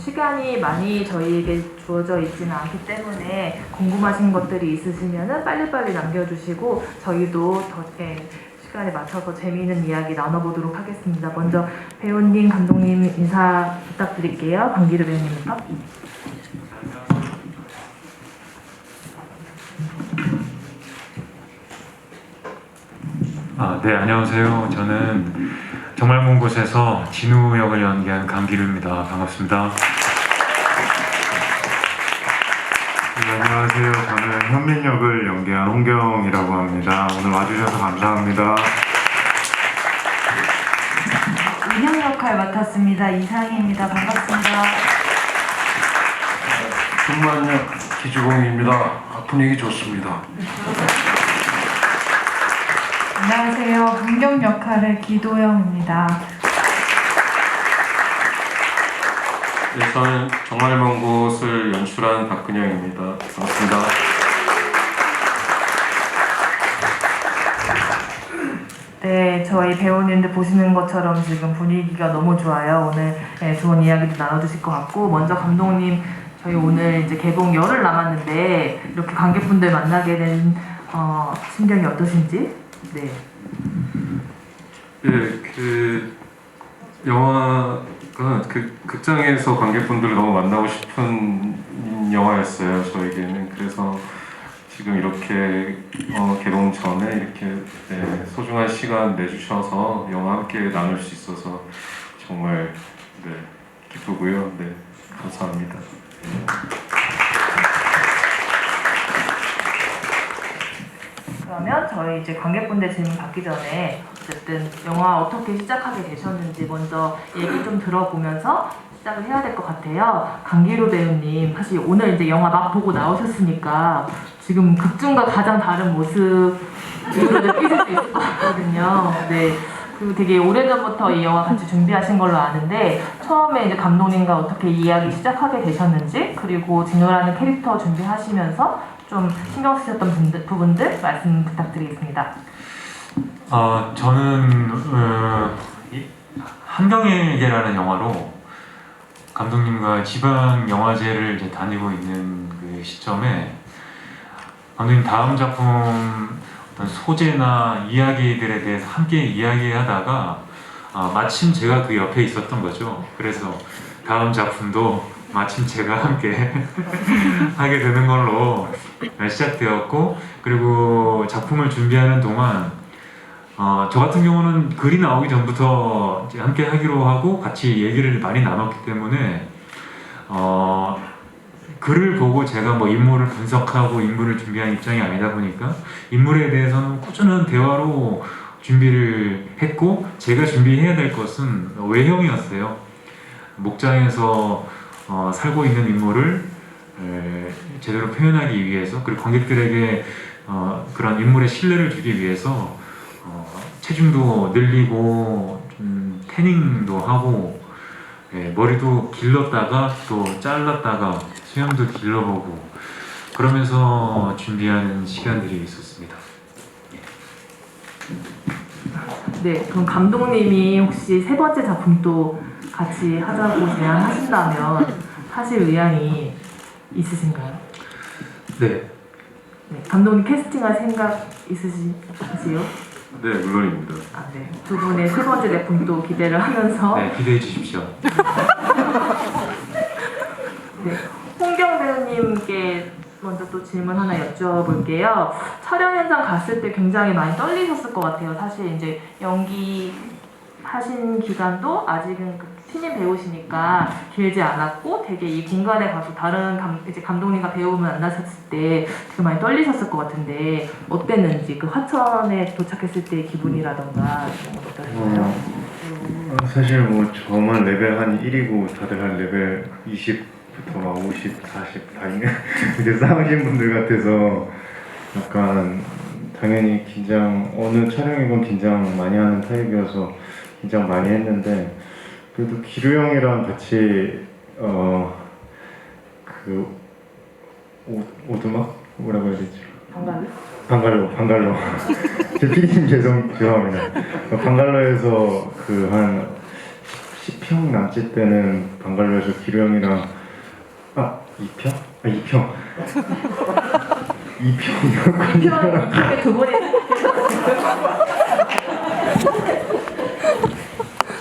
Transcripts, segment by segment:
시간이 많이 저희에게 주어져 있지는 않기 때문에 궁금하신 것들이 있으시면 빨리빨리 남겨주시고 저희도 더 시간에 맞춰서 재미있는 이야기 나눠보도록 하겠습니다. 먼저 배우님, 감독님 인사 부탁드릴게요. 강기루 배우님부터. 네, 안녕하세요. 저는 정말 먼 곳에서 진우 역을 연기한 강기루입니다. 반갑습니다. 네, 안녕하세요. 저는 현민 역을 연기한 홍경이라고 합니다. 오늘 와주셔서 감사합니다. 은영 역할 맡았습니다. 이상희입니다. 반갑습니다. 김만역 기주공입니다. 분위기 좋습니다. 안녕하세요. 문경 역할의 기도영입니다. 네, 저는 정말 먼 곳을 연출한 박근영입니다. 반갑습니다. 네, 저희 배우님들 보시는 것처럼 지금 분위기가 너무 좋아요. 오늘 좋은 이야기도 나눠주실 것 같고, 먼저 감독님, 저희 오늘 이제 개봉 열흘 남았는데 이렇게 관객분들 만나게 된 심경이 어떠신지? 네. 네, 그 영화가 극장에서 관객분들을 너무 만나고 싶은 영화였어요, 저에게는. 그래서 지금 이렇게 개봉 전에 이렇게 소중한 시간 내주셔서 영화 함께 나눌 수 있어서 정말 기쁘고요. 네, 감사합니다. 그러면 저희 이제 관객분들 질문 받기 전에 어쨌든 영화 어떻게 시작하게 되셨는지 먼저 얘기 좀 들어보면서 시작을 해야 될 것 같아요. 강기루 배우님, 사실 오늘 이제 영화 막 보고 나오셨으니까 지금 극중과 가장 다른 모습으로 느끼실 수 있을 것 같거든요. 네. 그리고 되게 오래전부터 이 영화 같이 준비하신 걸로 아는데 처음에 이제 감독님과 어떻게 이야기 시작하게 되셨는지, 그리고 진우라는 캐릭터 준비하시면서 좀 신경 쓰셨던 부분들 말씀 부탁드리겠습니다. 저는 한경에게라는 영화로 감독님과 지방 영화제를 이제 다니고 있는 그 시점에 감독님 다음 작품 어떤 소재나 이야기들에 대해서 함께 이야기하다가 마침 제가 그 옆에 있었던 거죠. 그래서 다음 작품도 마침 제가 함께 하게 되는 걸로 시작되었고, 그리고 작품을 준비하는 동안 저 같은 경우는 글이 나오기 전부터 이제 함께 하기로 하고 같이 얘기를 많이 나눴기 때문에 글을 보고 제가 뭐 인물을 분석하고 인물을 준비한 입장이 아니다 보니까 인물에 대해서는 꾸준한 대화로 준비를 했고, 제가 준비해야 될 것은 외형이었어요. 목장에서 살고 있는 인물을 제대로 표현하기 위해서, 그리고 관객들에게 그런 인물의 신뢰를 주기 위해서 체중도 늘리고 좀 태닝도 하고 머리도 길렀다가 또 잘랐다가 수염도 길러보고 그러면서 준비하는 시간들이 있었습니다. 네, 그럼 감독님이 혹시 세 번째 작품도 같이 하자고 제안하신다면 하실 의향이 있으신가요? 네. 네, 감독님 캐스팅할 생각 있으시요? 네, 물론입니다. 네. 두 분의 세 번째 작품도 기대를 하면서 네, 기대해 주십시오. 네, 홍경 배우님께 먼저 또 질문 하나 여쭤볼게요. 촬영 현장 갔을 때 굉장히 많이 떨리셨을 것 같아요. 사실 이제 연기 하신 기간도 아직은 신인 배우시니까 길지 않았고, 되게 이 공간에 가서 다른 이제 감독님과 배우분 만나셨을 때 되게 많이 떨리셨을 것 같은데 어땠는지, 그 화천에 도착했을 때의 기분이라던가 이런 거 어떠셨어요? 사실 뭐 저만 레벨 한 1이고 다들 한 레벨 20부터 막 50, 40 다 있는 이제 싸우신 분들 같아서 약간 당연히 어느 촬영이건 긴장 많이 하는 타입이어서 긴장 많이 했는데, 그래도 기루 형이랑 같이 그 오두막? 뭐라고 해야 되지? 방갈로 제 PD님 죄송합니다. 방갈로에서 그 한 10편 2평 남짓 때는 방갈로에서 기루 형이랑 2평? 2평 2평이었거든요. 이렇게 두 분이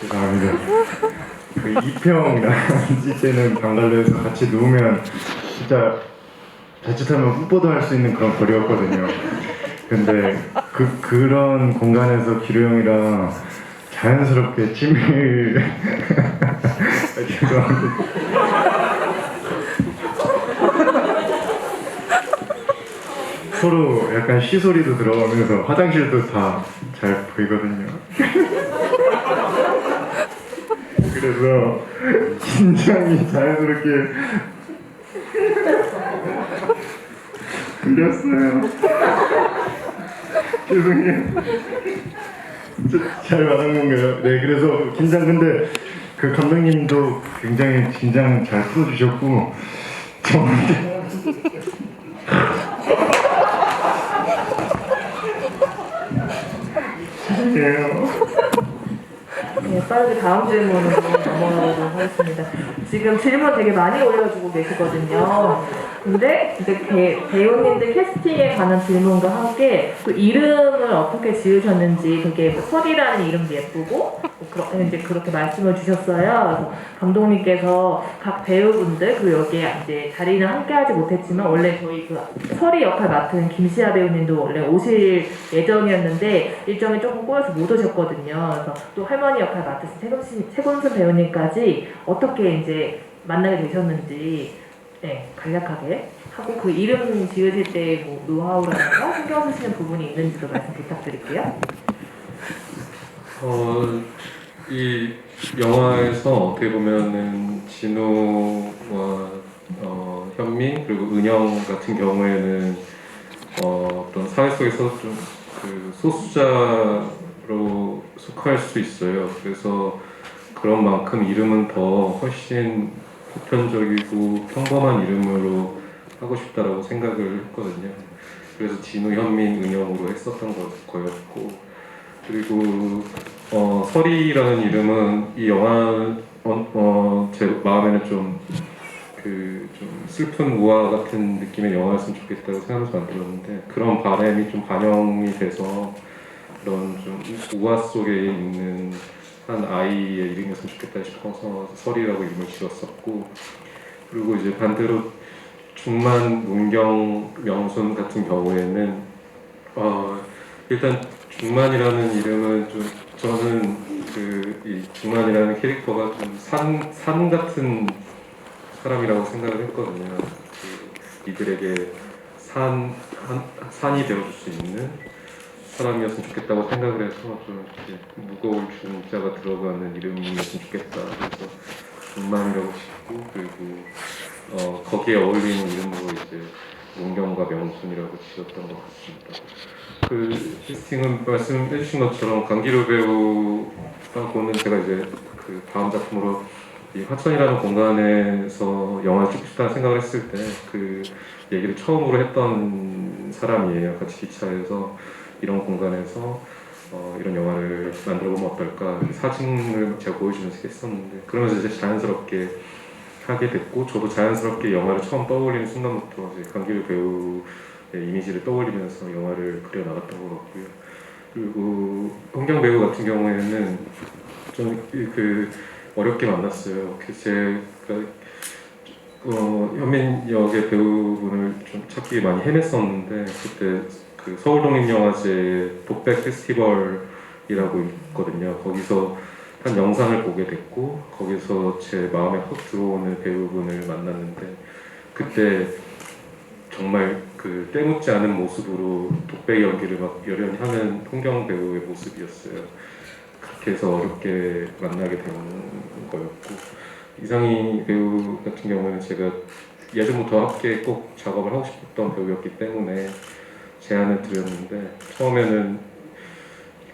죄송합니다. 그 2평 남짓 때는 방갈로에서 같이 누우면 진짜 자칫하면 뽀뽀도 할 수 있는 그런 거리였거든요. 근데 그런 공간에서 기루 형이랑 자연스럽게 친밀 죄송합니다. 서로 약간 시소리도 들어가면서 화장실도 다 잘 보이거든요. 그래서 긴장이 자연스럽게 풀렸어요. 죄송해요. 진짜 잘 말한 건가요? 네, 그래서 긴장 근데 그 감독님도 굉장히 긴장 잘 풀어주셨고 저한테 죄송해요. 네, 빠르게 다음 질문으로 넘어가도록 하겠습니다. 지금 질문 되게 많이 올려주고 계시거든요. 근데 이제 배우님들 캐스팅에 관한 질문과 함께 또 이름을 어떻게 지으셨는지 되게 뭐 설이라는 이름도 예쁘고 이제 그렇게 말씀을 주셨어요. 그래서 감독님께서 각 배우분들 그리고 여기에 이제 자리는 함께하지 못했지만 원래 저희 그 설이 역할 맡은 김시아 배우님도 원래 오실 예정이었는데 일정이 조금 꼬여서 못 오셨거든요. 그래서 또 할머니 역할 맡으신 최곤순 배우님까지 어떻게 이제 만나게 되셨는지 네, 간략하게 하고 그 이름 지으실 때 뭐 노하우라든가 신경 쓰시는 부분이 있는지도 말씀 부탁드릴게요. 이 영화에서 어떻게 보면은 진우와 현민 그리고 은영 같은 경우에는 어떤 사회 속에서 좀 그 소수자로 속할 수 있어요. 그래서 그런 만큼 이름은 더 훨씬 보편적이고 평범한 이름으로 하고 싶다라고 생각을 했거든요. 그래서 진우, 현민, 은영으로 했었던 거였고 그리고 설이라는 이름은 이 영화 제 마음에는 좀 슬픈 우화 같은 느낌의 영화였으면 좋겠다고 생각해서 만들었는데 그런 바람이 좀 반영이 돼서 그런 좀 우화 속에 있는 한 아이의 이름이었으면 좋겠다 싶어서 설이라고 이름을 지었었고 그리고 이제 반대로 중만, 문경, 명순 같은 경우에는 일단 중만이라는 이름은 좀 저는 이 중만이라는 캐릭터가 좀 산 같은 사람이라고 생각을 했거든요. 이들에게 산이 되어줄 수 있는 사람이었으면 좋겠다고 생각을 해서 좀 이렇게 무거울 중자가 들어가는 이름이었으면 좋겠다. 그래서 중만이라고 짓고 그리고 거기에 어울리는 이름으로 이제 문경과 명순이라고 지었던 것 같습니다. 그 캐스팅은 말씀해주신 것처럼 강기루 배우하고는 제가 이제 그 다음 작품으로 이 화천이라는 공간에서 영화를 찍고 싶다는 생각을 했을 때 그 얘기를 처음으로 했던 사람이에요. 같이 기차에서 이런 공간에서 이런 영화를 만들어보면 어떨까 사진을 제가 보여주면서 했었는데 그러면서 이제 자연스럽게 하게 됐고 저도 자연스럽게 영화를 처음 떠올리는 순간부터 이제 강기루 배우의 이미지를 떠올리면서 영화를 그려나갔던 것 같고요. 그리고 홍경 배우 같은 경우에는 좀 어렵게 만났어요. 제가 현민 역의 배우분을 좀 찾기 많이 헤맸었는데 그때 그 서울독립영화제 독백 페스티벌이라고 있거든요. 거기서 한 영상을 보게 됐고 거기서 제 마음에 확 들어오는 배우분을 만났는데 그때 정말 그 때묻지 않은 모습으로 독백 연기를 막 열연히 하는 홍경 배우의 모습이었어요. 그렇게 해서 어렵게 만나게 된 거였고 이상희 배우 같은 경우는 제가 예전부터 함께 꼭 작업을 하고 싶었던 배우였기 때문에 제안을 드렸는데 처음에는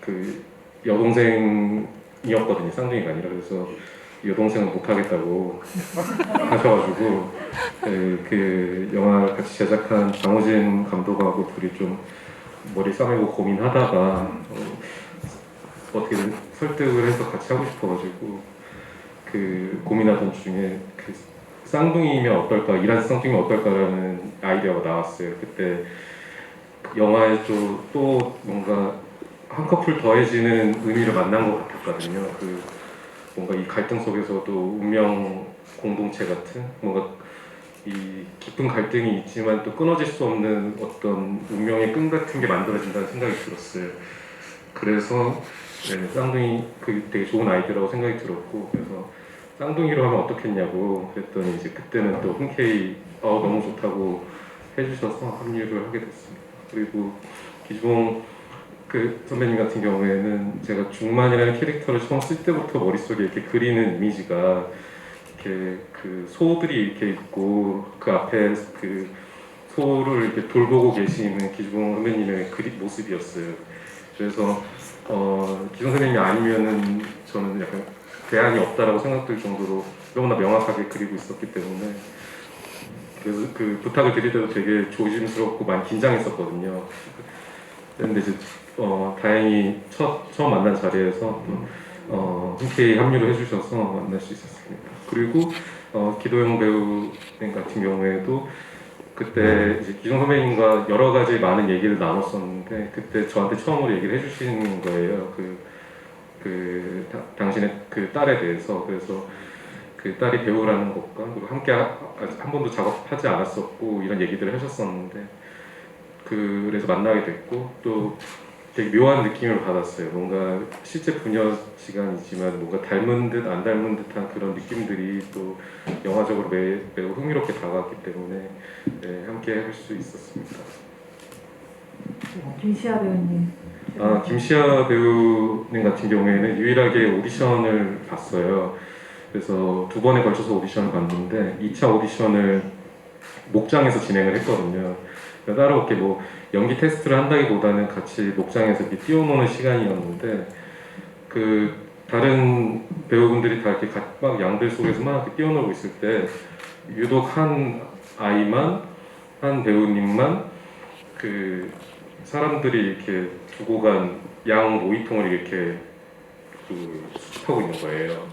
그 여동생이었거든요. 쌍둥이가 아니라 그래서 여동생은 못하겠다고 하셔가지고 그 영화 같이 제작한 장호진 감독하고 둘이 좀 머리 싸매고 고민하다가 어떻게든 설득을 해서 같이 하고 싶어가지고 그 고민하던 중에 그 쌍둥이면 어떨까, 이란 쌍둥이면 어떨까라는 아이디어가 나왔어요. 그때 영화에 또 뭔가 한 커플 더해지는 의미를 만난 것 같았거든요. 그 뭔가 이 갈등 속에서도 운명 공동체 같은 뭔가 이 깊은 갈등이 있지만 또 끊어질 수 없는 어떤 운명의 끈 같은 게 만들어진다는 생각이 들었어요. 그래서 네, 쌍둥이 그 되게 좋은 아이디어라고 생각이 들었고, 그래서 쌍둥이로 하면 어떻겠냐고 그랬더니 이제 그때는 또 흔쾌히 너무 좋다고 해주셔서 합류를 하게 됐습니다. 그리고 기종 그 선배님 같은 경우에는 제가 중만이라는 캐릭터를 처음 쓸 때부터 머릿속에 이렇게 그리는 이미지가 이렇게 그 소들이 이렇게 있고 그 앞에 그 소를 이렇게 돌보고 계시는 기종 선배님의 모습이었어요. 그래서 기종 선배님이 아니면은 저는 약간 대안이 없다라고 생각될 정도로 너무나 명확하게 그리고 있었기 때문에, 그래서 그 부탁을 드릴 때도 되게 조심스럽고 많이 긴장했었거든요. 근데 이제 다행히 처음 만난 자리에서 흔쾌히 합류를 해주셔서 만날 수 있었습니다. 그리고 기도영 배우님 같은 경우에도 그때 이제 기종 선배님과 여러 가지 많은 얘기를 나눴었는데, 그때 저한테 처음으로 얘기를 해주신 거예요. 당신의 그 딸에 대해서. 그래서 그 딸이 배우라는 것과 그리고 함께 한 번도 작업하지 않았었고 이런 얘기들을 하셨었는데, 그래서 만나게 됐고 또 되게 묘한 느낌을 받았어요. 뭔가 실제 부녀 시간이지만 뭔가 닮은 듯 안 닮은 듯한 그런 느낌들이 또 영화적으로 매우 흥미롭게 다가왔기 때문에 네, 함께 할 수 있었습니다. 김시아 배우님. 김시아 배우님 같은 경우에는 유일하게 오디션을 봤어요. 그래서 2번에 걸쳐서 오디션을 봤는데 2차 오디션을 목장에서 진행을 했거든요. 따로 이렇게 뭐 연기 테스트를 한다기보다는 같이 목장에서 이렇게 뛰어노는 시간이었는데, 그 다른 배우분들이 다 이렇게 막 양들 속에서 막 이렇게 뛰어놀고 있을 때 유독 한 배우님만 그 사람들이 이렇게 두고 간 양 모이통을 이렇게 수집하고 있는 거예요.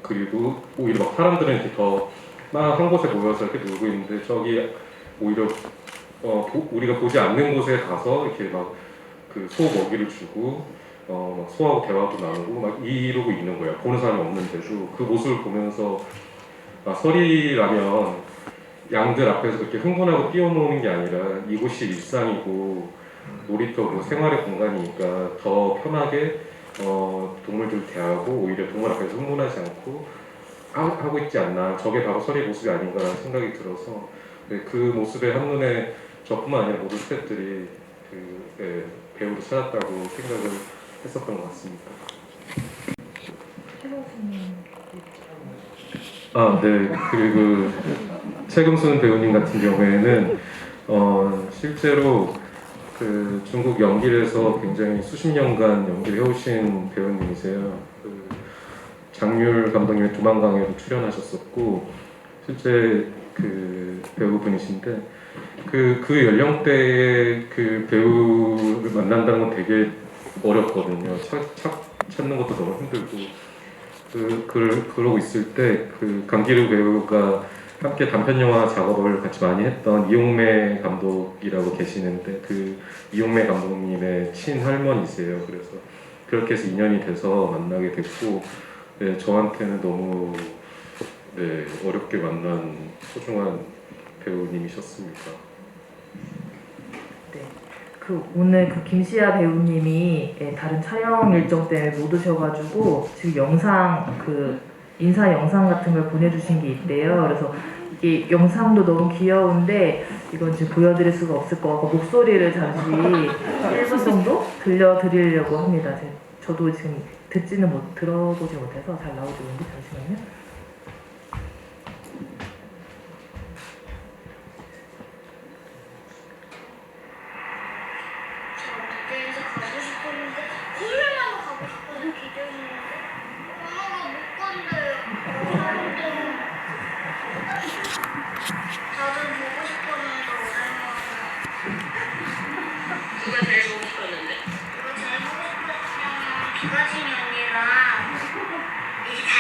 그리고 오히려 막 사람들은 이렇게 더 막 한 곳에 모여서 이렇게 놀고 있는데, 저기 오히려 우리가 보지 않는 곳에 가서 이렇게 막 그 소 먹이를 주고 막 소하고 대화도 나누고 막 이러고 있는 거예요. 보는 사람이 없는데도. 그 모습을 보면서 설이라면 양들 앞에서 그렇게 흥분하고 뛰어노는 게 아니라 이곳이 일상이고 놀이터고 생활의 공간이니까 더 편하게 동물들 대하고 오히려 동물 앞에서 흥분하지 않고 하고 있지 않나, 저게 바로 설의 모습이 아닌가라는 생각이 들어서 그 모습에 한눈에 저뿐만 아니라 모든 스태프들이 배우를 찾았다고 생각을 했었던 것 같습니다. 네. 그리고 최금순 배우님 같은 경우에는 실제로 그 중국 연기에서 굉장히 수십 년간 연기를 해오신 배우님이세요. 장률 감독님의 두만강에도 출연하셨었고 실제 그 배우분이신데, 그 연령대의 그 배우를 만난다는 건 되게 어렵거든요. 찾는 것도 너무 힘들고, 그러고 있을 때 그 강기루 배우가 함께 단편 영화 작업을 같이 많이 했던 이용매 감독이라고 계시는데, 그 이용매 감독님의 친할머니세요. 그래서 그렇게 해서 인연이 돼서 만나게 됐고, 네, 저한테는 너무 어렵게 만난 소중한 배우님이셨습니다. 네. 오늘 김시아 배우님이 다른 촬영 일정 때문에 못 오셔가지고 지금 영상 인사 영상 같은 걸 보내주신 게 있대요. 그래서 이게 영상도 너무 귀여운데 이건 지금 보여드릴 수가 없을 것 같고 목소리를 잠시 1분 정도 들려드리려고 합니다. 저도 지금 들어보지 못해서 잘 나오지 않는데 잠시만요. 무대에서 가고 싶었는데 홀레만 가고 싶어서 기대했는데 엄마가 못 간대요. 다들 보고 싶었는데 오랜만에. 누가 제일 보고 싶었는데? 누가 제일 보고 싶었냐면 비가진 언니랑 이게 다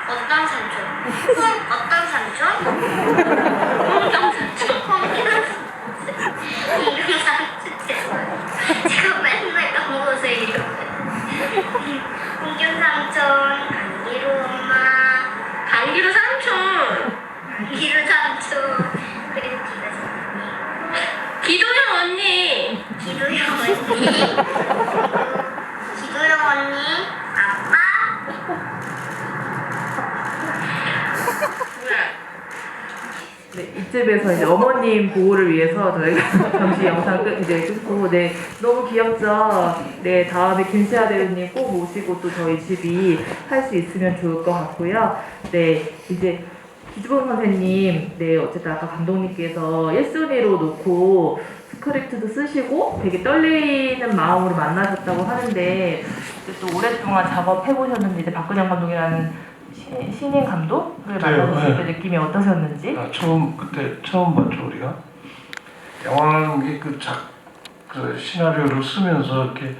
어떤 삼촌? 어떤 삼촌? 홍경 삼촌. 홍경 삼촌. 제가 맨날 까먹으세요. 홍경 삼촌, 강기루 엄마, 강기루 삼촌, 강기루 삼촌, 그리고 기도영 언니. 기도영 언니. 기도영 언니, 아빠. 네, 이쯤에서 이제 어머님 보호를 위해서 저희가 잠시 영상 끊고, 네, 너무 귀엽죠? 네, 다음에 김시아 배우님 꼭 모시고 또 저희 집이 할 수 있으면 좋을 것 같고요. 네, 이제 기주봉 선생님, 네, 어쨌든 아까 감독님께서 1순위로 놓고 스크립트도 쓰시고 되게 떨리는 마음으로 만나셨다고 하는데, 또 오랫동안 작업해보셨는지, 이제 박근영 감독이라는 신인 감독을 만나셨을 때 느낌이 어떠셨는지? 그때 처음 봤죠 우리가. 영화라는 게 그 시나리오를 쓰면서 이렇게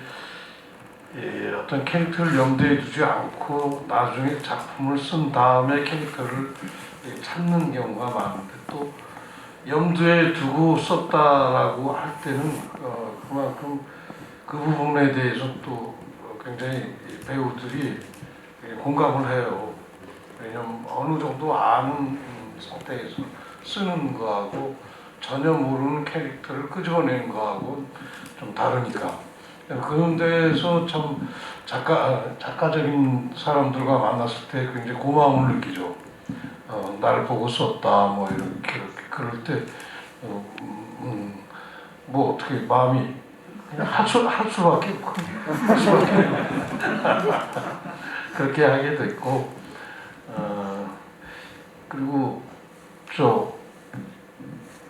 어떤 캐릭터를 염두에 두지 않고 나중에 작품을 쓴 다음에 캐릭터를 찾는 경우가 많은데, 또 염두에 두고 썼다라고 할 때는 그만큼 그 부분에 대해서 또 굉장히 배우들이 공감을 해요. 왜냐면 어느 정도 아는 상태에서 쓰는 거하고 전혀 모르는 캐릭터를 끄집어내는 거하고 좀 다르니까. 그런 데서 참 작가적인 사람들과 만났을 때 굉장히 고마움을 느끼죠. 나를 보고 썼다 뭐 이렇게 그럴 때 뭐 어떻게 마음이 그냥 할 수밖에 없고 그렇게 하게 됐고, 그리고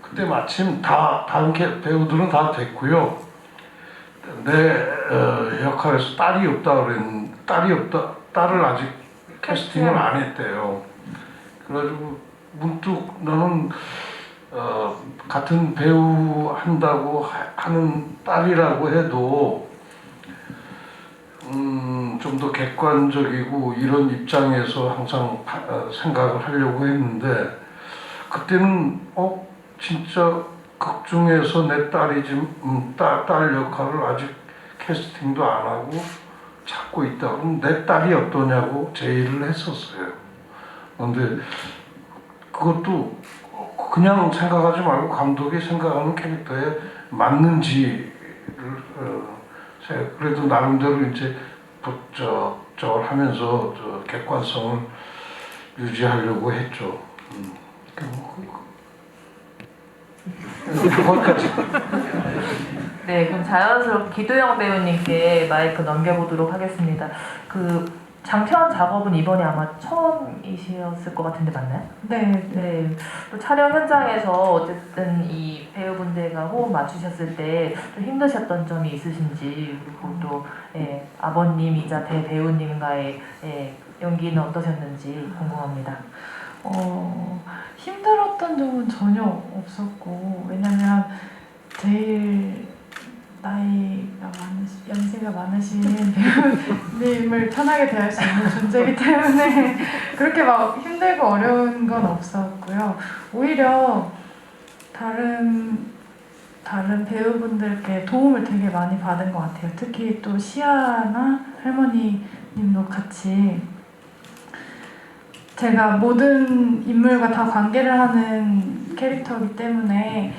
그때 마침 다른 배우들은 다 됐고요. 내 역할에서 딸을 아직 캐스팅을 안 했대요. 그래가지고 문득 나는 같은 배우 한다고 하는 딸이라고 해도 좀 더 객관적이고 이런 입장에서 항상 생각을 하려고 했는데, 그때는 진짜 극 중에서 내 딸이지 딸 역할을 아직 캐스팅도 안 하고 찾고 있다. 그럼 내 딸이 어떠냐고 제의를 했었어요. 그런데 그것도 그냥 생각하지 말고 감독이 생각하는 캐릭터에 맞는지를 그래도 나름대로 이제 저걸 하면서 객관성을 유지하려고 했죠. 거기까지. 네, 그럼 자연스럽게 기도영 배우님께 마이크 넘겨보도록 하겠습니다. 장편 작업은 이번에 아마 처음이셨을 것 같은데 맞나요? 네. 또 촬영 현장에서 어쨌든 이 배우분들과 호흡 맞추셨을 때 좀 힘드셨던 점이 있으신지, 그리고 또 아버님이자 대배우님과의 연기는 어떠셨는지 궁금합니다. 힘들었던 점은 전혀 없었고, 왜냐면 제일 연세가 많으신 배우님을 편하게 대할 수 있는 존재이기 때문에 그렇게 막 힘들고 어려운 건 없었고요. 오히려 다른 배우분들께 도움을 되게 많이 받은 것 같아요. 특히 또 시아나 할머니님도 같이, 제가 모든 인물과 다 관계를 하는 캐릭터이기 때문에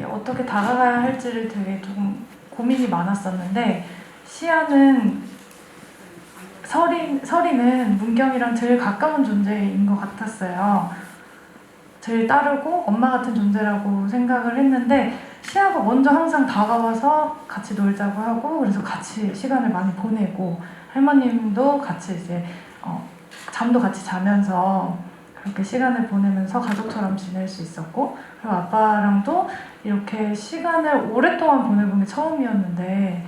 어떻게 다가가야 할지를 되게 조금 고민이 많았었는데, 시아는 설이는 문경이랑 제일 가까운 존재인 것 같았어요. 제일 따르고 엄마 같은 존재라고 생각을 했는데, 시아가 먼저 항상 다가와서 같이 놀자고 하고, 그래서 같이 시간을 많이 보내고, 할머님도 같이 이제 잠도 같이 자면서 그렇게 시간을 보내면서 가족처럼 지낼 수 있었고, 그리고 아빠랑도 이렇게 시간을 오랫동안 보내본 게 처음이었는데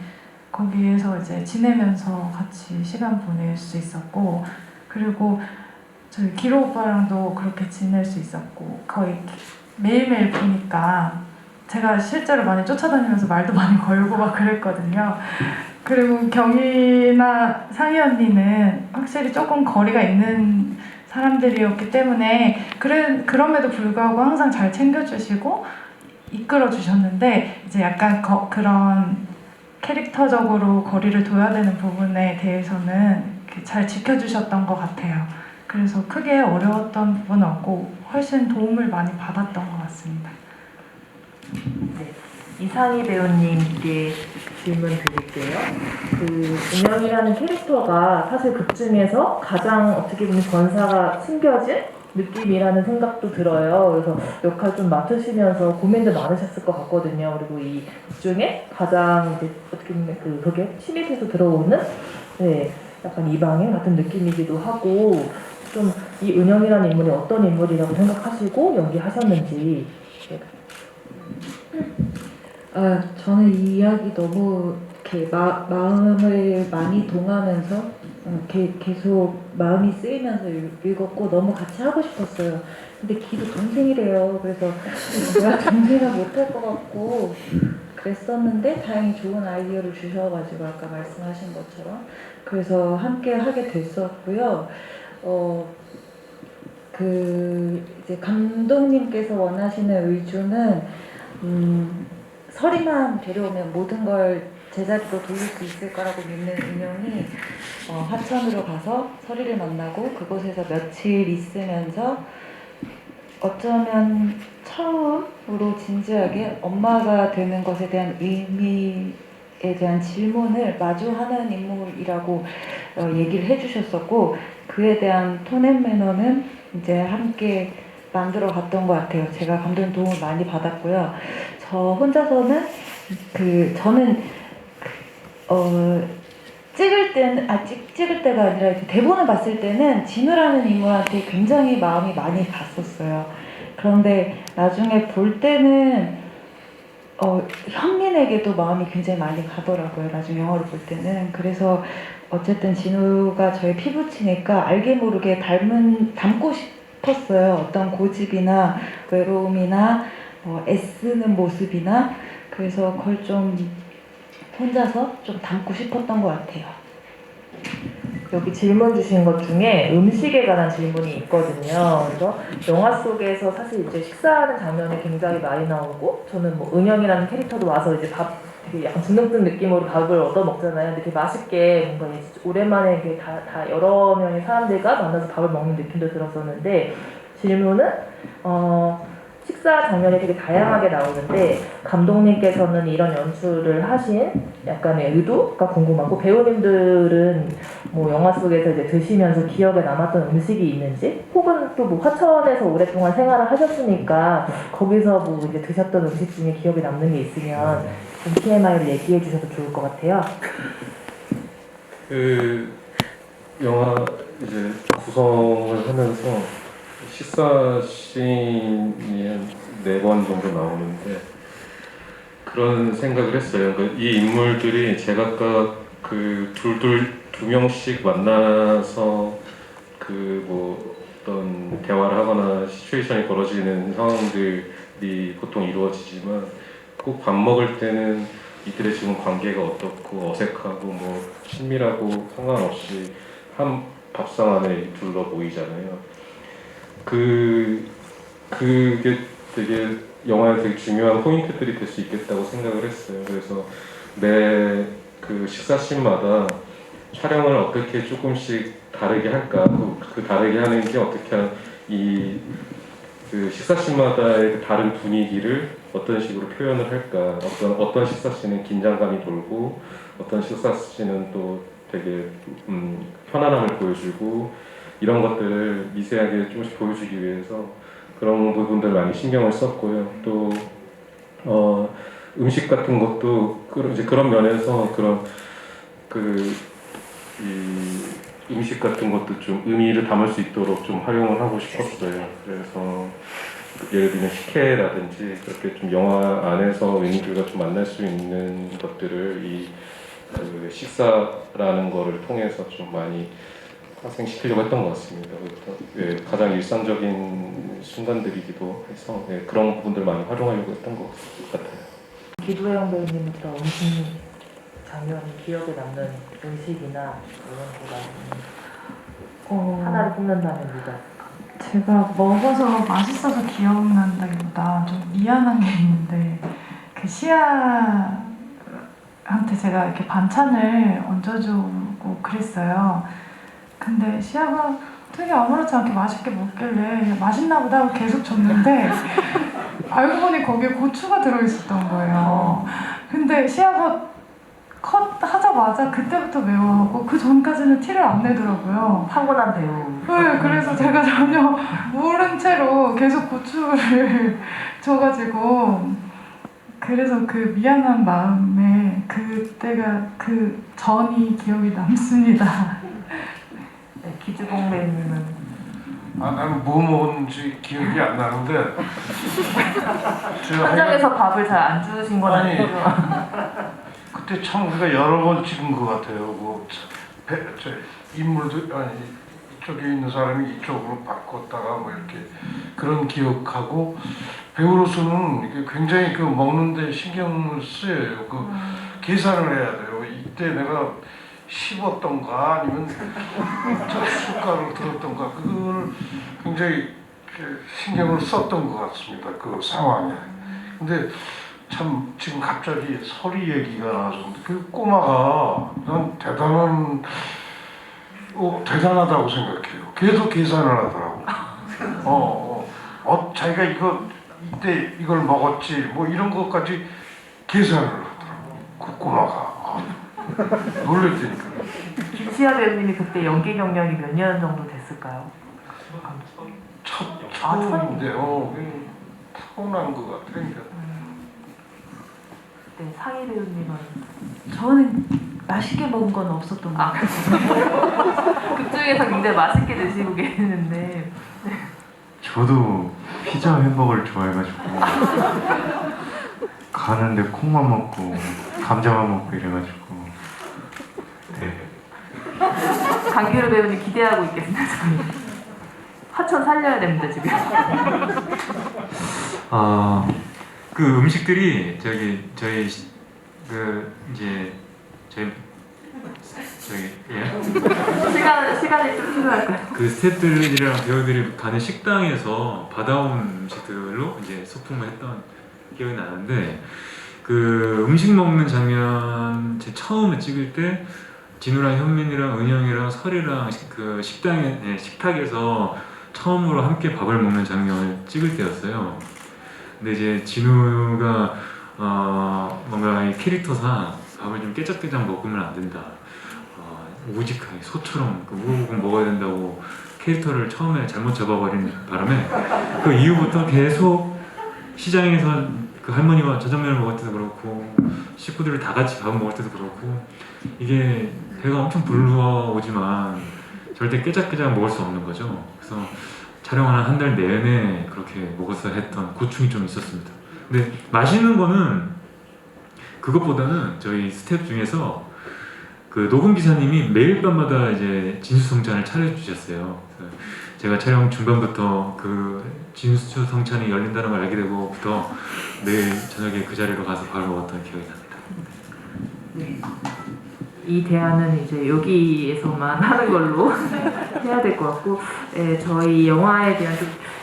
거기에서 이제 지내면서 같이 시간 보낼 수 있었고, 그리고 저희 기로 오빠랑도 그렇게 지낼 수 있었고, 거의 매일매일 보니까 제가 실제로 많이 쫓아다니면서 말도 많이 걸고 막 그랬거든요. 그리고 경희나 상희 언니는 확실히 조금 거리가 있는 사람들이었기 때문에 그럼에도 불구하고 항상 잘 챙겨주시고 이끌어 주셨는데 이제 약간 그런 캐릭터적으로 거리를 둬야 되는 부분에 대해서는 이렇게 잘 지켜주셨던 것 같아요. 그래서 크게 어려웠던 부분은 없고 훨씬 도움을 많이 받았던 것 같습니다. 네, 이상희 배우님께 질문 드릴게요. 그 은영이라는 캐릭터가 사실 극 중에서 가장 어떻게 보면 전사가 숨겨진 느낌이라는 생각도 들어요. 그래서 역할 좀 맡으시면서 고민도 많으셨을 것 같거든요. 그리고 이 극 중에 가장 이제 어떻게 보면 그게 침입해서 들어오는 네, 약간 이방인 같은 느낌이기도 하고 좀 이 은영이라는 인물이 어떤 인물이라고 생각하시고 연기하셨는지. 저는 이 이야기 너무 이렇게 마음을 많이 동하면서 계속 마음이 쓰이면서 읽었고 너무 같이 하고 싶었어요. 근데 기도 동생이래요. 그래서 내가 동생을 못할 것 같고 그랬었는데 다행히 좋은 아이디어를 주셔가지고 아까 말씀하신 것처럼 그래서 함께 하게 됐었고요. 이제 감독님께서 원하시는 의주는 서리만 데려오면 모든 걸 제자리로 돌릴 수 있을 거라고 믿는 은영이 하천으로 가서 서리를 만나고 그곳에서 며칠 있으면서 어쩌면 처음으로 진지하게 엄마가 되는 것에 대한 의미에 대한 질문을 마주하는 인물이라고 얘기를 해주셨었고 그에 대한 톤 앤 매너는 이제 함께 만들어 갔던 것 같아요. 제가 감독님 도움을 많이 받았고요. 저 혼자서는 저는 찍을 때가 아니라 이렇게 대본을 봤을 때는 진우라는 인물한테 굉장히 마음이 많이 갔었어요. 그런데 나중에 볼 때는 현민에게도 마음이 굉장히 많이 가더라고요. 나중에 영화를 볼 때는. 그래서 어쨌든 진우가 저의 피부치니까 알게 모르게 닮고 싶었어요. 어떤 고집이나 외로움이나 애쓰는 모습이나 그래서 그걸 좀 혼자서 좀 담고 싶었던 것 같아요. 여기 질문 주신 것 중에 음식에 관한 질문이 있거든요. 그래서 영화 속에서 사실 이제 식사하는 장면이 굉장히 많이 나오고 저는 뭐 은영이라는 캐릭터도 와서 이제 밥 되게 약간 둥둥뜬 느낌으로 밥을 얻어 먹잖아요. 근데 되게 맛있게 뭔가 오랜만에 이렇게 다 여러 명의 사람들과 만나서 밥을 먹는 느낌도 들었었는데 질문은 식사 장면이 되게 다양하게 나오는데 감독님께서는 이런 연출을 하신 약간의 의도가 궁금하고 배우님들은 뭐 영화 속에서 이제 드시면서 기억에 남았던 음식이 있는지 혹은 또 뭐 화천에서 오랫동안 생활을 하셨으니까 거기서 뭐 이제 드셨던 음식 중에 기억에 남는 게 있으면 좀 TMI를 얘기해 주셔도 좋을 것 같아요. 그 영화 이제 구성을 하면서 식사 씬이 한 4번 정도 나오는데 그런 생각을 했어요. 그러니까 이 인물들이 제각각 두 명씩 만나서 뭐 어떤 대화를 하거나 시츄에이션이 벌어지는 상황들이 보통 이루어지지만 꼭 밥 먹을 때는 이들의 지금 관계가 어떻고 어색하고 뭐 친밀하고 상관없이 한 밥상 안에 둘러 모이잖아요. 그게 되게 영화의 되게 중요한 포인트들이 될 수 있겠다고 생각을 했어요. 그래서 매 그 식사 씬마다 촬영을 어떻게 조금씩 다르게 할까, 그 다르게 하는 게 어떻게 그 식사 씬마다의 다른 분위기를 어떤 식으로 표현을 할까, 어떤 식사 씬은 긴장감이 돌고 어떤 식사 씬은 또 되게 편안함을 보여주고 이런 것들을 미세하게 조금씩 보여주기 위해서 그런 부분들 많이 신경을 썼고요. 또 음식 같은 것도 이제 그런 면에서 이 음식 같은 것도 좀 의미를 담을 수 있도록 좀 활용을 하고 싶었어요. 그래서 예를 들면 식혜라든지 그렇게 좀 영화 안에서 의미들과 좀 만날 수 있는 것들을 그 식사라는 거를 통해서 좀 많이 발생시키려고 했던 것 같습니다. 가장 일상적인 순간들이기도 해서 그런 부분들 많이 활용하려고 했던 것 같아요. 기도영 배우님부터 음식 장면이 기억에 남는 음식이나 이런 거가 하나를 뽑는다면 뭐가? 제가 먹어서 맛있어서 기억난다기보다 좀 미안한 게 있는데 그 시아한테 제가 이렇게 반찬을 얹어주고 그랬어요. 근데 시아가 되게 아무렇지 않게 맛있게 먹길래 맛있나 보다 하고 계속 줬는데 알고 보니 거기에 고추가 들어있었던 거예요. 근데 시아가 컷 하자마자 그때부터 매워하고 그 전까지는 티를 안 내더라고요. 타고난 배우. 네, 그래서 제가 전혀 모른 채로 계속 고추를 줘가지고 그래서 그 미안한 마음에 그때가 그 전이 기억이 남습니다. 네, 기주공 배우님은 나는 뭐 먹었는지 기억이 안 나는데 제가 현장에서 밥을 잘 안 주신 건 아니, 아니죠? 그때 참 우리가 여러 번 찍은 것 같아요. 인물도 아니 이쪽에 있는 사람이 이쪽으로 바꿨다가 뭐 이렇게 그런 기억하고 배우로서는 이게 굉장히 그 먹는데 신경을 써요. 그 계산을 해야 돼요. 이때 내가 씹었던가 아니면 저 숟가락을 들었던가 그걸 굉장히 신경을 썼던 것 같습니다. 그 상황에. 근데 참 지금 갑자기 서리 얘기가 나서 그 꼬마가 난 대단하다고 생각해요. 계속 계산을 하더라고. 자기가 이때 이걸 먹었지 뭐 이런 것까지 계산을 하더라고. 그 꼬마가 놀랬다니까. 김시아 배우님이 그때 연기 경력이 몇 년 정도 됐을까요? 처음인데 타고난 것 같아요. 네, 상희 배우님은 저는 맛있게 먹은 건 없었던 것 같아요. 극 중에서 굉장히 맛있게 드시고 계시는데 저도 피자 햄버거를 좋아해가지고 가는데 콩만 먹고 감자만 먹고 이래가지고 네. 강규로 배우님 기대하고 있겠습니다. 저희 화천 살려야 됩니다 지금. 그 음식들이 저희 시간이 좀 필요할까요? 그 스태프들이랑 배우들이 가는 식당에서 받아온 음식들로 이제 소품을 했던 기억이 나는데 그 음식 먹는 장면 제 처음에 찍을 때 진우랑 현민이랑 은영이랑 설이랑 그 식탁에서 처음으로 함께 밥을 먹는 장면을 찍을 때였어요. 근데 이제 진우가 뭔가 이 캐릭터상 밥을 좀 깨작깨작 먹으면 안 된다. 우직하게 소처럼 우고우고 먹어야 된다고 캐릭터를 처음에 잘못 잡아버린 바람에 그 이후부터 계속 시장에서 그 할머니와 짜장면을 먹을 때도 그렇고 식구들 다 같이 밥을 먹을 때도 그렇고 이게 배가 엄청 불러오지만 절대 깨작깨작 먹을 수 없는 거죠. 그래서 촬영하는 한 달 내내 그렇게 먹어서 했던 고충이 좀 있었습니다. 근데 맛있는 거는 그것보다는 저희 스태프 중에서 그 녹음 기사님이 매일 밤마다 이제 진수성찬을 차려주셨어요. 제가 촬영 중반부터 그 진수성찬이 열린다는 걸 알게 되고부터 매일 저녁에 그 자리로 가서 밥을 먹었던 기억이 납니다. 네. 이 대화는 이제 여기에서만 하는 걸로 해야 될 것 같고, 저희 영화에 대한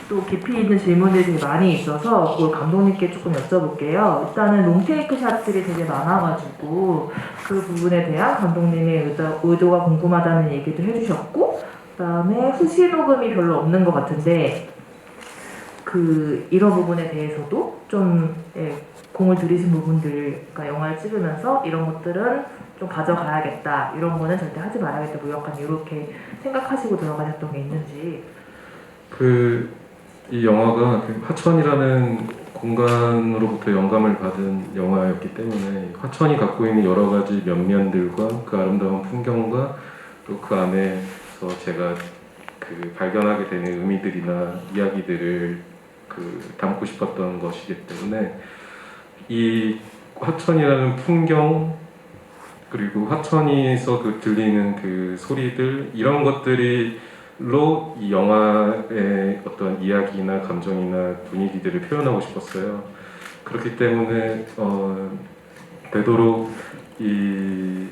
또 깊이 있는 질문들이 되게 많이 있어서 그걸 감독님께 조금 여쭤볼게요. 일단은 롱테이크 샷들이 되게 많아가지고 그 부분에 대한 감독님의 의도가 궁금하다는 얘기도 해주셨고, 그다음에 후시 녹음이 별로 없는 것 같은데 이런 부분에 대해서도 좀 공을 들이신 부분들, 그러니까 영화를 찍으면서 이런 것들은 좀 가져가야겠다, 이런 거는 절대 하지 말아야겠다, 뭐 약간 이렇게 생각하시고 들어가셨던 게 있는지. 이 영화가 화천이라는 공간으로부터 영감을 받은 영화였기 때문에 화천이 갖고 있는 여러 가지 면면들과 그 아름다운 풍경과 또 그 안에서 제가 발견하게 되는 의미들이나 이야기들을 담고 싶었던 것이기 때문에 이 화천이라는 풍경 그리고 화천에서 들리는 그 소리들, 이런 것들로 이 영화의 어떤 이야기나 감정이나 분위기들을 표현하고 싶었어요. 그렇기 때문에 되도록 이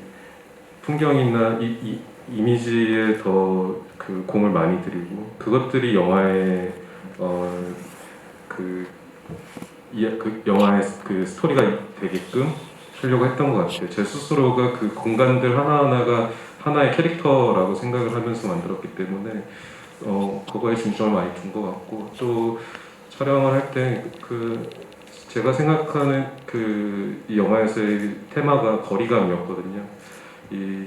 풍경이나 이 이미지에 더 그 공을 많이 들이고 그것들이 영화의 그 영화의 그 스토리가 되게끔 하려고 했던 것 같아요. 제 스스로가 그 공간들 하나하나가 하나의 캐릭터라고 생각을 하면서 만들었기 때문에 그거에 중점을 많이 둔 것 같고 또 촬영을 할 때 그 제가 생각하는 그 이 영화에서의 테마가 거리감이었거든요. 이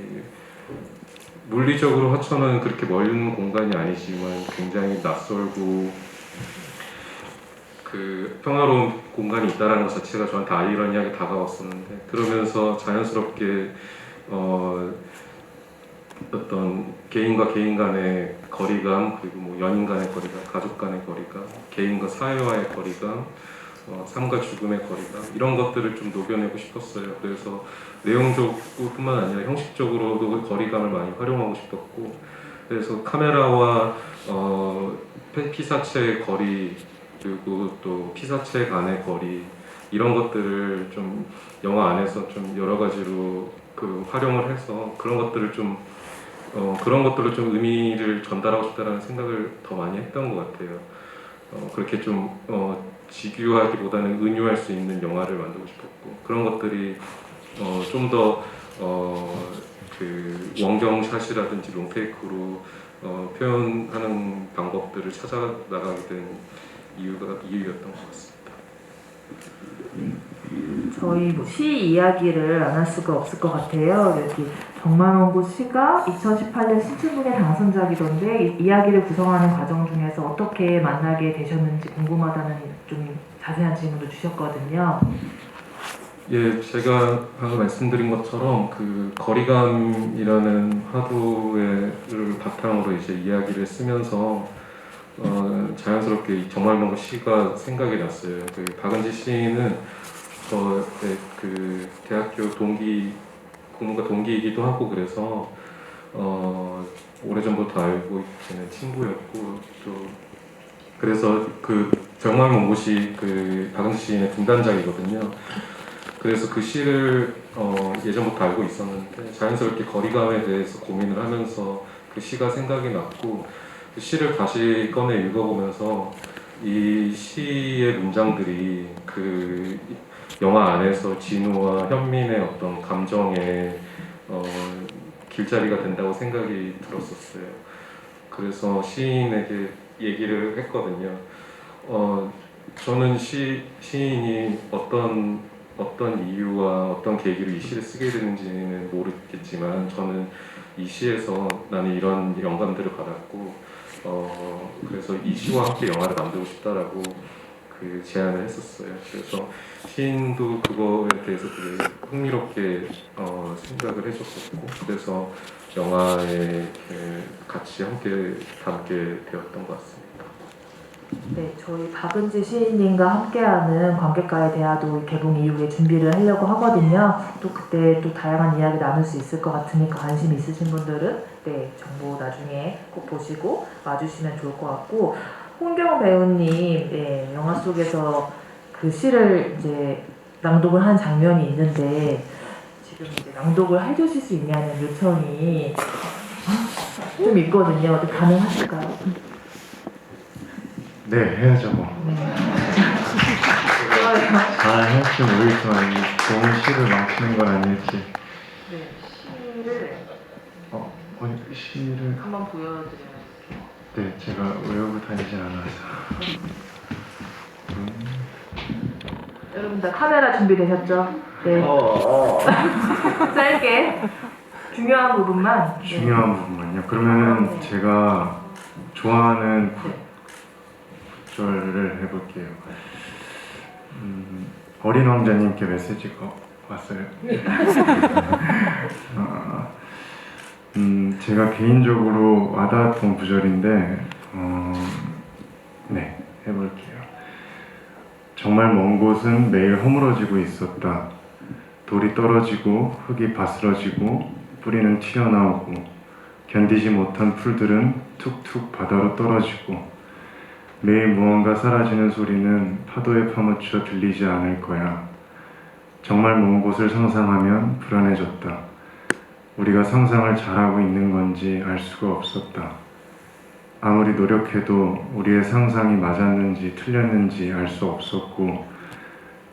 물리적으로 하천은 그렇게 멀는 공간이 아니지만 굉장히 낯설고 그 평화로운 공간이 있다는 것 자체가 저한테 아이러니하게 다가왔었는데 그러면서 자연스럽게 어떤 개인과 개인 간의 거리감 그리고 뭐 연인 간의 거리감, 가족 간의 거리감, 개인과 사회와의 거리감, 삶과 죽음의 거리감 이런 것들을 좀 녹여내고 싶었어요. 그래서 내용적뿐만 아니라 형식적으로도 거리감을 많이 활용하고 싶었고 그래서 카메라와 피사체의 거리 그리고 또 피사체 간의 거리 이런 것들을 좀 영화 안에서 좀 여러 가지로 그 활용을 해서 그런 것들을 좀 의미를 전달하고 싶다라는 생각을 더 많이 했던 것 같아요. 그렇게 좀 직유하기보다는 은유할 수 있는 영화를 만들고 싶었고 그런 것들이 좀 더 그 원경샷이라든지 롱테이크로 표현하는 방법들을 찾아 나가게 된 이유였던 것 같습니다. 저희 뭐 시 이야기를 안 할 수가 없을 것 같아요. 여기 정말 먼 곳 시가 2018년 신춘문예 당선작이던데 이 이야기를 구성하는 과정 중에서 어떻게 만나게 되셨는지 궁금하다는 좀 자세한 질문도 주셨거든요. 예, 제가 방금 말씀드린 것처럼 그 거리감이라는 하드웨어를 바탕으로 이제 이야기를 쓰면서 자연스럽게 이 정말 먼 곳 시가 생각이 났어요. 그 박은지 시인은 저의 그 대학교 공부가 동기이기도 하고 그래서 오래전부터 알고 지낸 친구였고 또 그래서 그 정말 먼 곳이 그 박은지 시인의 등단작이거든요. 그래서 그 시를 예전부터 알고 있었는데 자연스럽게 거리감에 대해서 고민을 하면서 그 시가 생각이 났고 그 시를 다시 꺼내 읽어보면서 이 시의 문장들이 그 영화 안에서 진우와 현민의 어떤 감정의 길자리가 된다고 생각이 들었었어요. 그래서 시인에게 얘기를 했거든요. 저는 시인이 어떤 이유와 어떤 계기로 이 시를 쓰게 되는지는 모르겠지만 저는 이 시에서 나는 이런 영감들을 받았고 그래서 이 시와 함께 영화를 만들고 싶다라고 그 제안을 했었어요. 그래서 시인도 그거에 대해서 되게 흥미롭게 생각을 해줬었고 그래서 영화에 같이 함께 담게 되었던 것 같습니다. 네, 저희 박은지 시인님과 함께하는 관객과의 대화도 개봉 이후에 준비를 하려고 하거든요. 또 그때 또 다양한 이야기 나눌 수 있을 것 같으니까 관심 있으신 분들은 네, 정보 나중에 꼭 보시고 와주시면 좋을 것 같고 홍경 배우님 네, 영화 속에서 그 시를 이제 낭독을 한 장면이 있는데 지금 이제 낭독을 해주실 수 있냐는 요청이 좀 있거든요. 어떻게 가능하실까요? 네, 해야죠 뭐. 네. 잘 할지 모르겠지만 이 좋은 시를 망치는 건 아닐지. 네, 시를 시를 한번 보여드려요. 네, 제가 외우고 다니진 않아서. 여러분 다 카메라 준비되셨죠? 네. 짧게 중요한 부분만. 네. 중요한 부분만요. 그러면은 네. 제가 좋아하는 네. 구절을 해볼게요. 어린 왕자님께 메시지가 왔어요. 제가 개인적으로 와닿았던 구절인데, 네, 해볼게요. 정말 먼 곳은 매일 허물어지고 있었다. 돌이 떨어지고 흙이 바스러지고 뿌리는 튀어나오고 견디지 못한 풀들은 툭툭 바다로 떨어지고 매일 무언가 사라지는 소리는 파도에 파묻혀 들리지 않을 거야. 정말 먼 곳을 상상하면 불안해졌다. 우리가 상상을 잘하고 있는 건지 알 수가 없었다. 아무리 노력해도 우리의 상상이 맞았는지 틀렸는지 알 수 없었고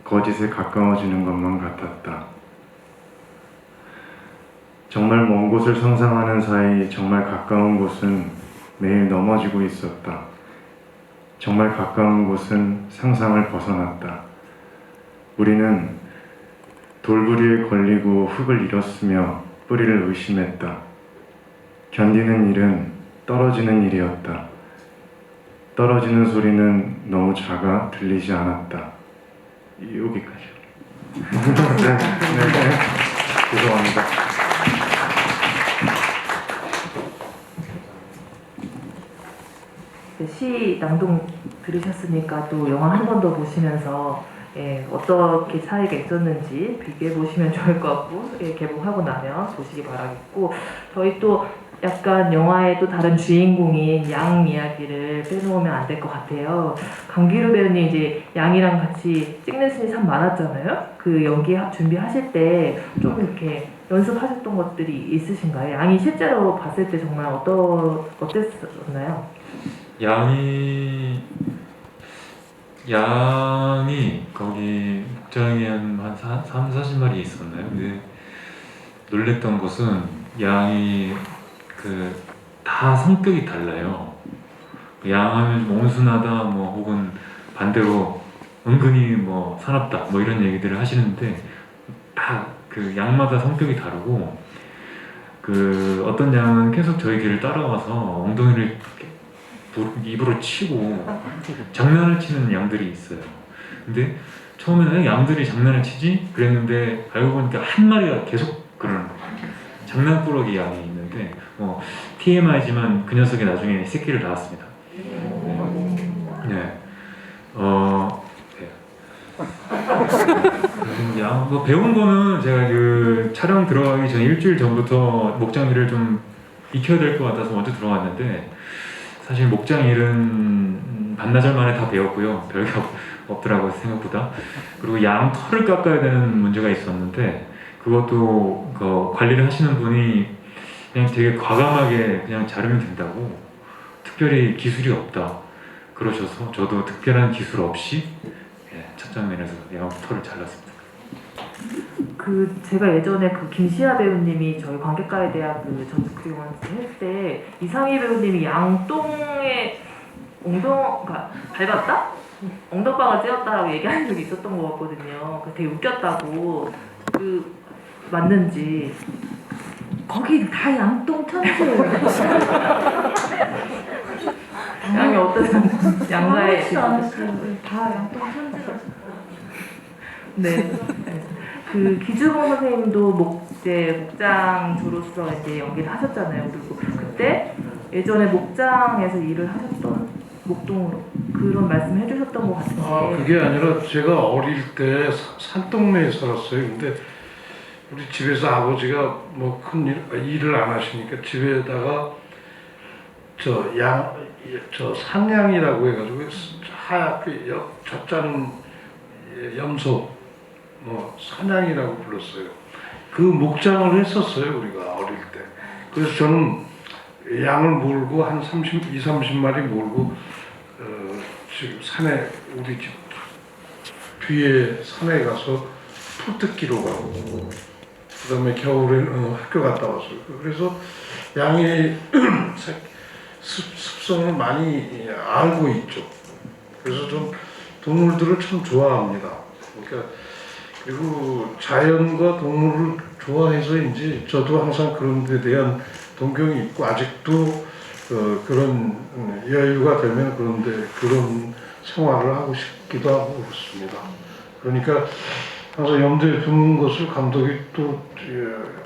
거짓에 가까워지는 것만 같았다. 정말 먼 곳을 상상하는 사이 정말 가까운 곳은 매일 넘어지고 있었다. 정말 가까운 곳은 상상을 벗어났다. 우리는 돌부리에 걸리고 흙을 잃었으며 뿌리를 의심했다. 견디는 일은 떨어지는 일이었다. 떨어지는 소리는 너무 작아 들리지 않았다. 여기까지요. 네. 죄송합니다. 시 낭독 들으셨으니까 또 영화 한 번 더 보시면서 어떻게 차이가 있었는지 비교해 보시면 좋을 것 같고 개봉하고 나면 보시기 바라겠고 저희 또 약간 영화의 또 다른 주인공인 양 이야기를 빼놓으면 안 될 것 같아요. 강기루 배우님 이제 양이랑 같이 찍는 씬이 참 많았잖아요. 그 연기 준비하실 때 좀 이렇게 연습하셨던 것들이 있으신가요? 양이 실제로 봤을 때 정말 어땠었나요? 양이 거기 목장에 한 40마리 있었나요? 근데 놀랬던 것은 양이 다 성격이 달라요. 양 하면 온순하다 뭐 혹은 반대로 은근히 뭐 사납다 뭐 이런 얘기들을 하시는데 다 그 양마다 성격이 다르고 어떤 양은 계속 저희 길을 따라와서 엉덩이를 입으로 치고 장난을 치는 양들이 있어요. 근데 처음에는 양들이 장난을 치지 그랬는데 알고 보니까 한 마리가 계속 그런 장난꾸러기 양이 있는데 TMI지만 그 녀석이 나중에 새끼를 낳았습니다. 네. 배운 거는 제가 촬영 들어가기 전 일주일 전부터 목장 일을 좀 익혀야 될 것 같아서 먼저 들어갔는데 사실 목장 일은 반나절 만에 다 배웠고요. 별게 없더라고요, 생각보다. 그리고 양 털을 깎아야 되는 문제가 있었는데 그것도 관리를 하시는 분이 그냥 되게 과감하게 그냥 자르면 된다고 특별히 기술이 없다 그러셔서 저도 특별한 기술 없이 첫 장면에서 양 털을 잘랐습니다. 제가 예전에 김시아 배우님이 저희 관객가에 대한 전스크림을 할 때 이상희 배우님이 양똥에 그러니까 밟았다? 엉덩방을 찧었다라고 얘기한 적이 있었던 것 같거든요. 되게 웃겼다고. 맞는지. 거기 다 양똥 천지예요. 양이 어떠세요? 양가의 아무렇지 않았어요. 다 양똥 천지라. 네. 기주봉 선생님도 목장주로서 이제 연기를 하셨잖아요. 그리고 그때 예전에 목장에서 일을 하셨던 목동으로 그런 말씀 해주셨던 것 같은데. 그게 아니라 제가 어릴 때 산동네에 살았어요. 근데 우리 집에서 아버지가 뭐 큰 일을 안 하시니까 집에다가 산양이라고 해가지고 하얗게 젖자는 염소 산양이라고 불렀어요. 그 목장을 했었어요, 우리가 어릴 때. 그래서 저는 양을 몰고 한 30마리 몰고 지금 산에 우리 집 뒤에 산에 가서 풀 뜯기로 가고 그다음에 겨울에는 학교 갔다 왔어요. 그래서 양의 습성을 많이 알고 있죠. 그래서 좀 동물들을 참 좋아합니다. 그러니까 그리고 자연과 동물을 좋아해서인지 저도 항상 그런 데 대한 동경이 있고 아직도 그런 여유가 되면 그런 생활을 하고 싶기도 하고 그렇습니다. 그러니까 항상 염두에 두는 것을 감독이 또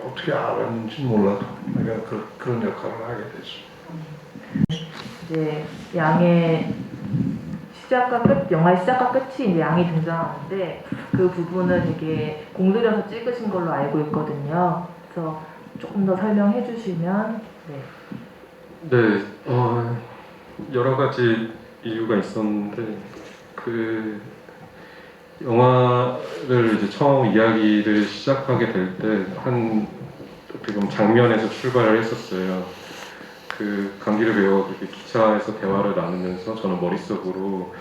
어떻게 알았는지 몰라도 내가 그런 역할을 하게 됐습니다. 이제 양의 영화의 시작과 끝이 이제 양이 등장하는데 그 부분을 되게 공들여서 찍으신 걸로 알고 있거든요. 그래서 조금 더 설명해 주시면. 네, 여러 가지 이유가 있었는데 영화 영화를 이제 처음 이야기를 시작하게 될 때 한 어떻게 보면 장면에서 출발을 했었어요. 그 강기루 배우가 그렇게 기차에서 대화를 나누면서 저는 머릿속으로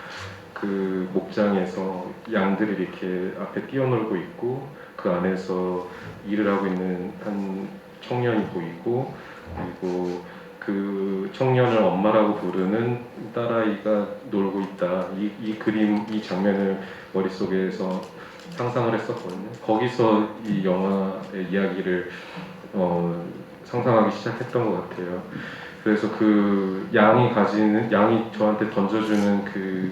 그 목장에서 양들이 이렇게 앞에 뛰어놀고 있고 그 안에서 일을 하고 있는 한 청년이 보이고 그리고 그 청년을 엄마라고 부르는 딸아이가 놀고 있다. 이 그림, 이 장면을 머릿속에서 상상을 했었거든요. 거기서 이 영화의 이야기를 상상하기 시작했던 것 같아요. 그래서 그 양이 저한테 던져주는 그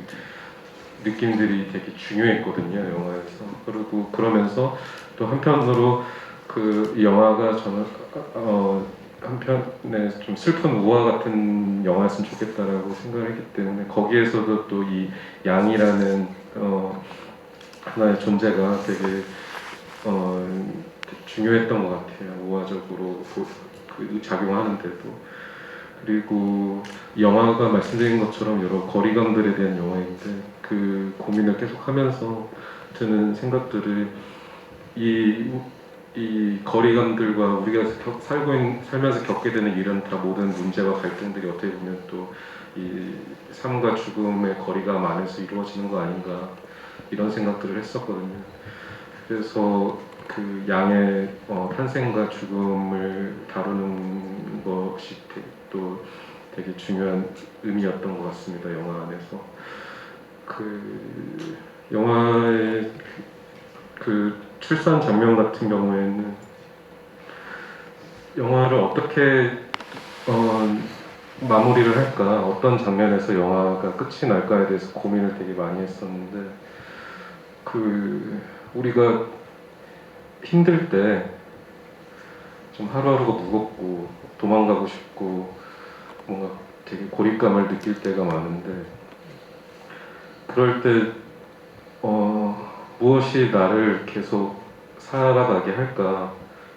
느낌들이 되게 중요했거든요, 영화에서. 그리고 그러면서 또 한편으로 그 영화가 저는 한편에 좀 슬픈 우화 같은 영화였으면 좋겠다라고 생각을 했기 때문에 거기에서도 또 이 양이라는 하나의 존재가 되게 중요했던 것 같아요. 우화적으로 그 작용하는데도. 그리고 영화가 말씀드린 것처럼 여러 거리감들에 대한 영화인데 그 고민을 계속하면서 드는 생각들을 이 거리감들과 우리가 살면서 겪게 되는 이런 다 모든 문제와 갈등들이 어떻게 보면 또 이 삶과 죽음의 거리감 안에서 이루어지는 거 아닌가 이런 생각들을 했었거든요. 그래서 그 양의 탄생과 죽음을 다루는 것이 또 되게 중요한 의미였던 것 같습니다. 영화 안에서 그 영화의 그 출산 장면 같은 경우에는 영화를 어떻게 마무리를 할까, 어떤 장면에서 영화가 끝이 날까에 대해서 고민을 되게 많이 했었는데 그 우리가 힘들 때 좀 하루하루가 무겁고 도망가고 싶고 뭔가 되게 고립감을 느낄 때가 많은데 그럴 때 무엇이 나를 계속 살아가게 할까?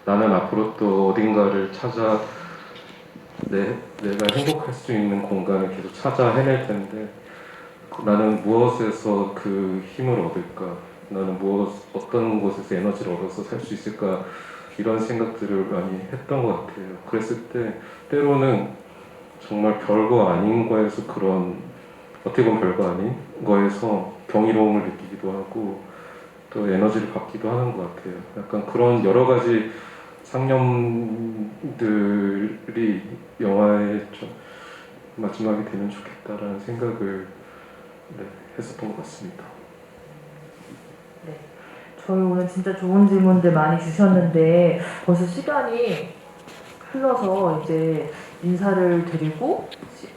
나는 앞으로 또 어딘가를 찾아 내가 행복할 수 있는 공간을 계속 찾아 헤맬 텐데 나는 무엇에서 그 힘을 얻을까? 나는 어떤 곳에서 에너지를 얻어서 살 수 있을까? 이런 생각들을 많이 했던 것 같아요. 그랬을 때 때로는 정말 별거 아닌 거에서 그런 어떻게 보면 별거 아닌 거에서 경이로움을 느끼기도 하고 또 에너지를 받기도 하는 것 같아요. 약간 그런 여러 가지 상념들이 영화의 좀 마지막이 되면 좋겠다라는 생각을 했었던 것 같습니다. 네. 저희 오늘 진짜 좋은 질문들 많이 주셨는데 벌써 시간이 흘러서 이제 인사를 드리고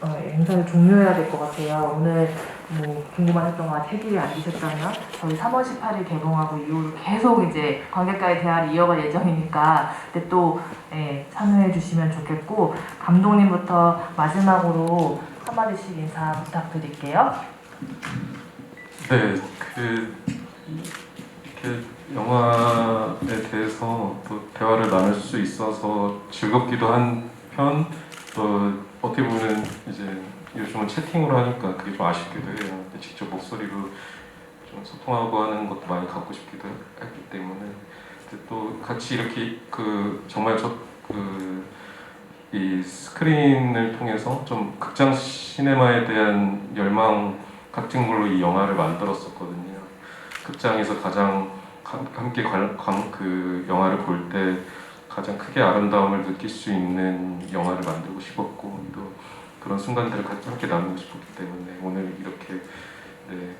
행사를 종료해야 될 것 같아요. 오늘 뭐 궁금하셨던 거 해결이 안 되셨다면 저희 3월 18일 개봉하고 이후로 계속 이제 관객과의 대화를 이어갈 예정이니까 그때 또 참여해 주시면 좋겠고 감독님부터 마지막으로 한마디씩 인사 부탁드릴게요. 네, 이렇게 영화에 대해서 또 대화를 나눌 수 있어서 즐겁기도 한 편, 또 어떻게 보면 이제 요즘은 채팅으로 하니까 그게 좀 아쉽기도 해요. 직접 목소리로 좀 소통하고 하는 것도 많이 갖고 싶기도 했기 때문에 또 같이 이렇게 정말 이 스크린을 통해서 좀 극장 시네마에 대한 열망 같은 걸로 이 영화를 만들었었거든요. 극장에서 가장 함께 그 영화를 볼 때 가장 크게 아름다움을 느낄 수 있는 영화를 만들고 싶었고 또 그런 순간들을 같이 함께 나누고 싶었기 때문에 오늘 이렇게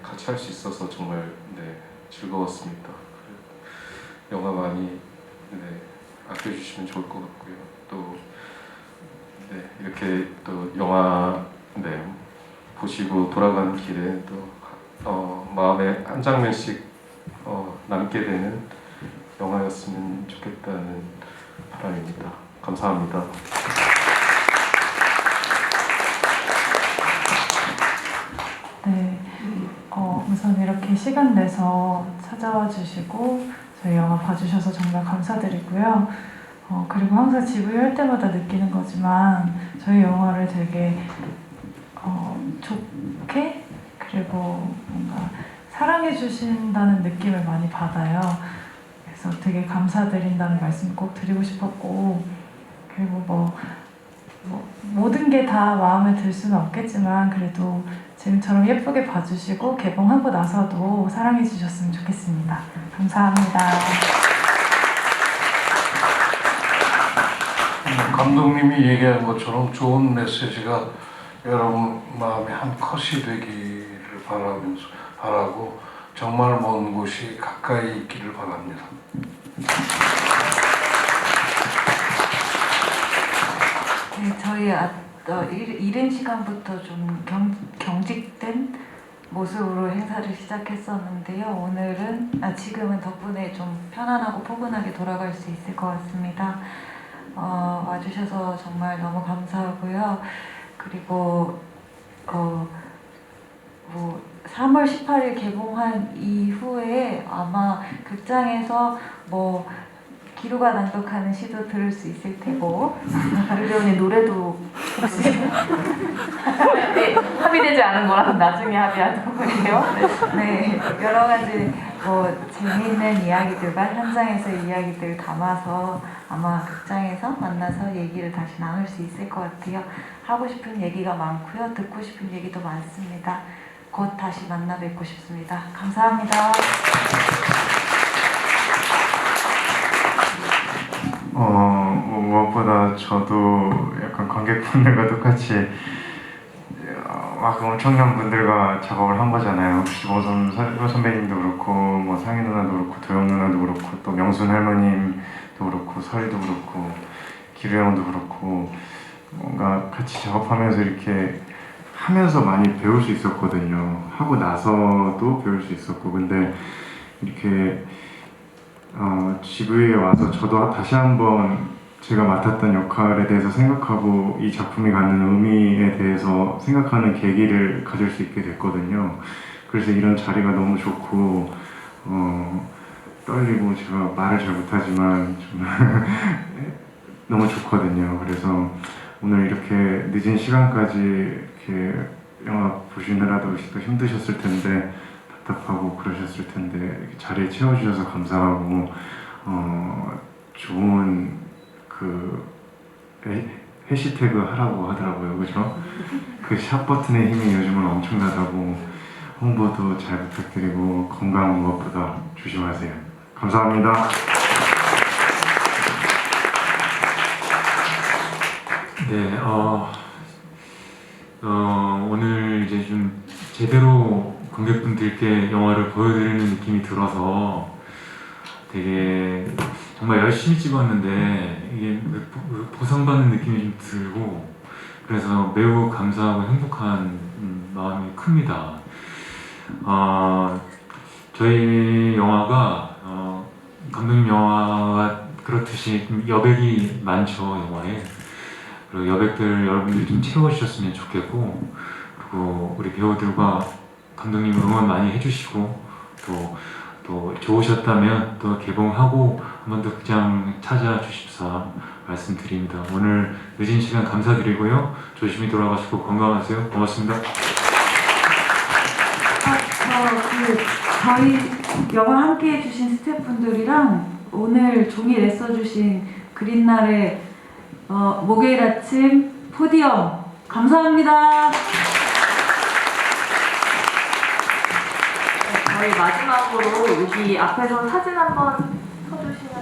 같이 할 수 있어서 정말 즐거웠습니다. 영화 많이 아껴주시면 좋을 것 같고요. 또 이렇게 또 영화 보시고 돌아가는 길에 또 마음에 한 장면씩 남게 되는 영화였으면 좋겠다는 바람입니다. 감사합니다. 네, 우선 이렇게 시간 내서 찾아와 주시고 저희 영화 봐주셔서 정말 감사드리고요. 그리고 항상 GV 할 때마다 느끼는 거지만 저희 영화를 되게 좋게 그리고 뭔가 사랑해 주신다는 느낌을 많이 받아요. 그래서 되게 감사드린다는 말씀 꼭 드리고 싶었고, 그리고 뭐 모든 게 다 마음에 들 수는 없겠지만 그래도 지금처럼 예쁘게 봐주시고 개봉하고 나서도 사랑해 주셨으면 좋겠습니다. 감사합니다. 감독님이 얘기한 것처럼 좋은 메시지가 여러분 마음에 한 컷이 되기를 바라고 정말 먼 곳이 가까이 있기를 바랍니다. 네, 저희 이른 시간부터 좀 경직된 모습으로 행사를 시작했었는데요. 지금은 덕분에 좀 편안하고 포근하게 돌아갈 수 있을 것 같습니다. 와주셔서 정말 너무 감사하고요. 그리고 3월 18일 개봉한 이후에 아마 극장에서 기루가 낭독하는 시도 들을 수 있을 테고 가르려니 노래도 혹시 네, 합의되지 않은 거라서 나중에 합의하도록 할게요. 네, 여러 가지 재미있는 이야기들과 현장에서 이야기들 담아서 아마 극장에서 만나서 얘기를 다시 나눌 수 있을 것 같아요. 하고 싶은 얘기가 많고요. 듣고 싶은 얘기도 많습니다. 곧 다시 만나 뵙고 싶습니다. 감사합니다. 무엇보다 저도 약간 관객분들과 똑같이 막 엄청난 분들과 작업을 한 거잖아요. 지범 선배님도 그렇고, 뭐 상희 누나도 그렇고, 도영 누나도 그렇고, 또 명순 할머님도 그렇고, 설이도 그렇고, 기루 형도 그렇고, 뭔가 같이 작업하면서 이렇게 하면서 많이 배울 수 있었거든요. 하고 나서도 배울 수 있었고, 근데 이렇게 GV에 와서 저도 다시 한번 제가 맡았던 역할에 대해서 생각하고 이 작품이 갖는 의미에 대해서 생각하는 계기를 가질 수 있게 됐거든요. 그래서 이런 자리가 너무 좋고 떨리고 제가 말을 잘 못하지만 좀 너무 좋거든요. 그래서 오늘 이렇게 늦은 시간까지 이렇게 영화 보시느라도 또 힘드셨을 텐데 답답하고 그러셨을 텐데 이렇게 자리에 채워주셔서 감사하고 좋은 해시태그 하라고 하더라고요. 그죠? 그 샵 버튼의 힘이 요즘은 엄청나다고 홍보도 잘 부탁드리고 건강 무엇보다 조심하세요. 감사합니다. 네, 오늘 이제 좀 제대로 관객분들께 영화를 보여드리는 느낌이 들어서 되게 정말 열심히 찍었는데 이게 보상받는 느낌이 좀 들고 그래서 매우 감사하고 행복한 마음이 큽니다. 저희 영화가 감독님 영화가 그렇듯이 여백이 많죠, 영화에. 그리고 여백들 여러분들이 좀 채워주셨으면 좋겠고, 그리고 우리 배우들과 감독님 응원 많이 해주시고 또 좋으셨다면 또 개봉하고 한 번 더 극장 찾아주십사 말씀드립니다. 오늘 늦은 시간 감사드리고요. 조심히 돌아가시고 건강하세요. 고맙습니다. 저희 영화 함께 해주신 스태프분들이랑 오늘 종이에 써주신 그린날의 목요일 아침 포디엄 감사합니다. 저희 마지막으로 여기 앞에서 사진 한번